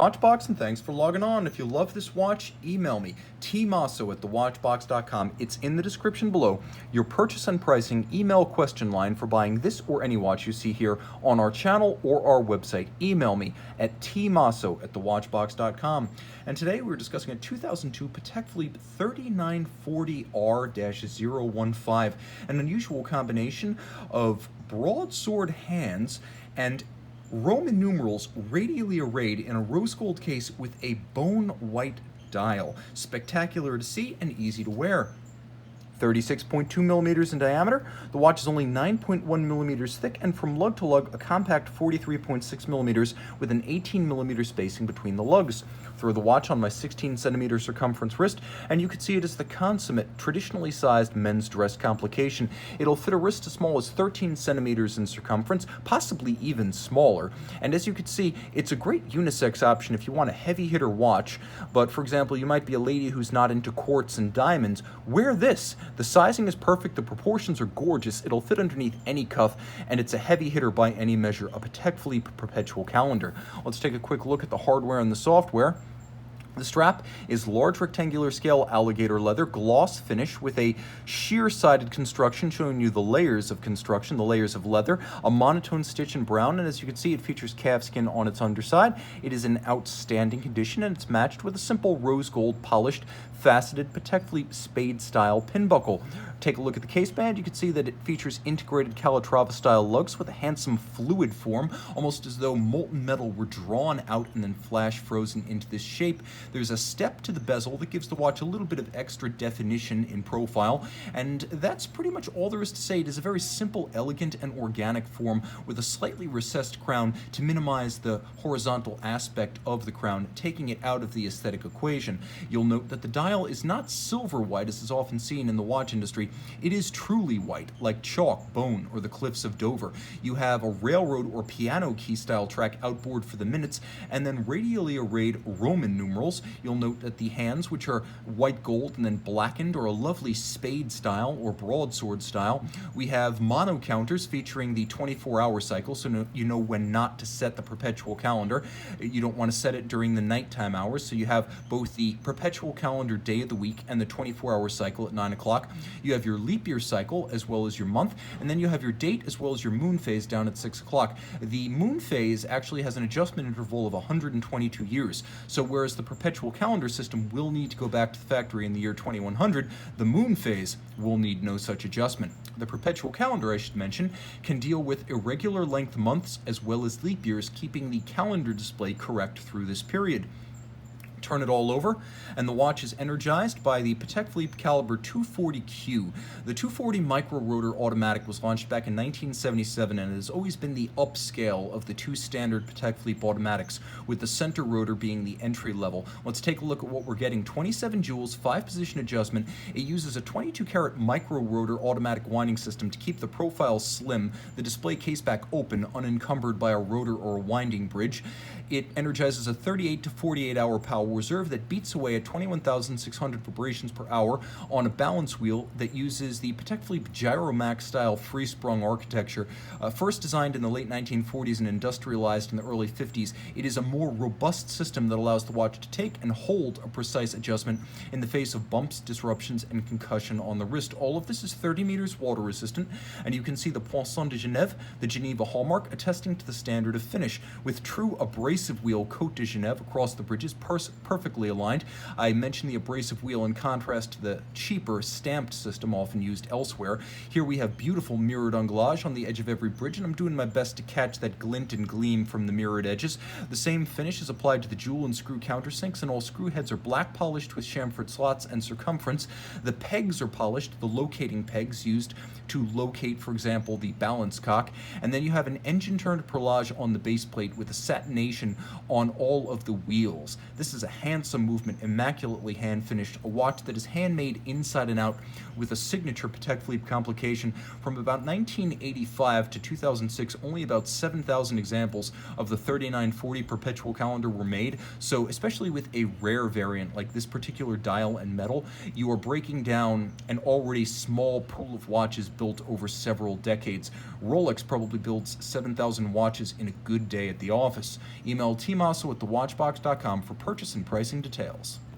Watchbox, and thanks for logging on. If you love this watch, email me, tmosso@thewatchbox.com. It's in the description below. Your purchase and pricing email question line for buying this or any watch you see here on our channel or our website. Email me at tmosso@thewatchbox.com. And today we're discussing a 2002 Patek Philippe 3940R-015, an unusual combination of broadsword hands and Roman numerals radially arrayed in a rose gold case with a bone white dial. Spectacular to see and easy to wear. 36.2 millimeters in diameter, the watch is only 9.1 millimeters thick, and from lug to lug, a compact 43.6 millimeters with an 18 millimeter spacing between the lugs. Throw the watch on my 16 centimeter circumference wrist, and you can see it is the consummate, traditionally sized men's dress complication. It'll fit a wrist as small as 13 centimeters in circumference, possibly even smaller. And as you can see, it's a great unisex option if you want a heavy hitter watch, but for example, you might be a lady who's not into quartz and diamonds. Wear this. The sizing is perfect, the proportions are gorgeous, it'll fit underneath any cuff, and it's a heavy hitter by any measure, a Patek Philippe Perpetual Calendar. Let's take a quick look at the hardware and the software. The strap is large rectangular scale alligator leather, gloss finish with a sheer-sided construction showing you the layers of construction, the layers of leather, a monotone stitch in brown, and as you can see, it features calfskin on its underside. It is in outstanding condition, and it's matched with a simple rose gold polished faceted Patek Philippe spade-style pin buckle. Take a look at the case band. You can see that it features integrated Calatrava-style lugs with a handsome fluid form, almost as though molten metal were drawn out and then flash frozen into this shape. There's a step to the bezel that gives the watch a little bit of extra definition in profile, and that's pretty much all there is to say. It is a very simple, elegant, and organic form with a slightly recessed crown to minimize the horizontal aspect of the crown, taking it out of the aesthetic equation. You'll note that the dial is not silver white as is often seen in the watch industry. It is truly white, like chalk, bone, or the cliffs of Dover. You have a railroad or piano key style track outboard for the minutes, and then radially arrayed Roman numerals. You'll note that the hands, which are white gold and then blackened, are a lovely spade style or broadsword style. We have mono counters featuring the 24-hour cycle, so you know when not to set the perpetual calendar. You don't want to set it during the nighttime hours, so you have both the perpetual calendar day of the week and the 24-hour cycle at 9 o'clock. You have your leap year cycle as well as your month, and then you have your date as well as your moon phase down at 6 o'clock. The moon phase actually has an adjustment interval of 122 years, so whereas the perpetual calendar system will need to go back to the factory in the year 2100, the moon phase will need no such adjustment. The perpetual calendar, I should mention, can deal with irregular length months as well as leap years, keeping the calendar display correct through this period. Turn it all over, and the watch is energized by the Patek Philippe Caliber 240Q. The 240 micro rotor automatic was launched back in 1977 and has always been the upscale of the two standard Patek Philippe automatics, with the center rotor being the entry level. Let's take a look at what we're getting. 27 jewels, 5-position adjustment. It uses a 22-karat micro rotor automatic winding system to keep the profile slim, the display case back open, unencumbered by a rotor or a winding bridge. It energizes a 38 to 48 hour power reserve that beats away at 21,600 vibrations per hour on a balance wheel that uses the Patek Philippe Gyromax style free-sprung architecture. First designed in the late 1940s and industrialized in the early 50s, it is a more robust system that allows the watch to take and hold a precise adjustment in the face of bumps, disruptions, and concussion on the wrist. All of this is 30 meters water resistant, and you can see the Poisson de Genève, the Geneva hallmark, attesting to the standard of finish, with true abrasive wheel Côte de Genève across the bridges, perfectly aligned. I mentioned the abrasive wheel in contrast to the cheaper stamped system often used elsewhere. Here we have beautiful mirrored anglage on the edge of every bridge, and I'm doing my best to catch that glint and gleam from the mirrored edges. The same finish is applied to the jewel and screw countersinks, and all screw heads are black polished with chamfered slots and circumference. The pegs are polished, the locating pegs used to locate, for example, the balance cock, and then you have an engine-turned perlage on the base plate with a satination on all of the wheels. This is a handsome movement, immaculately hand-finished, a watch that is handmade inside and out with a signature Patek Philippe complication. From about 1985 to 2006, only about 7,000 examples of the 3940 Perpetual Calendar were made, so especially with a rare variant like this particular dial and metal, you are breaking down an already small pool of watches built over several decades. Rolex probably builds 7,000 watches in a good day at the office. Email email tmosso@thewatchbox.com for purchase and pricing details.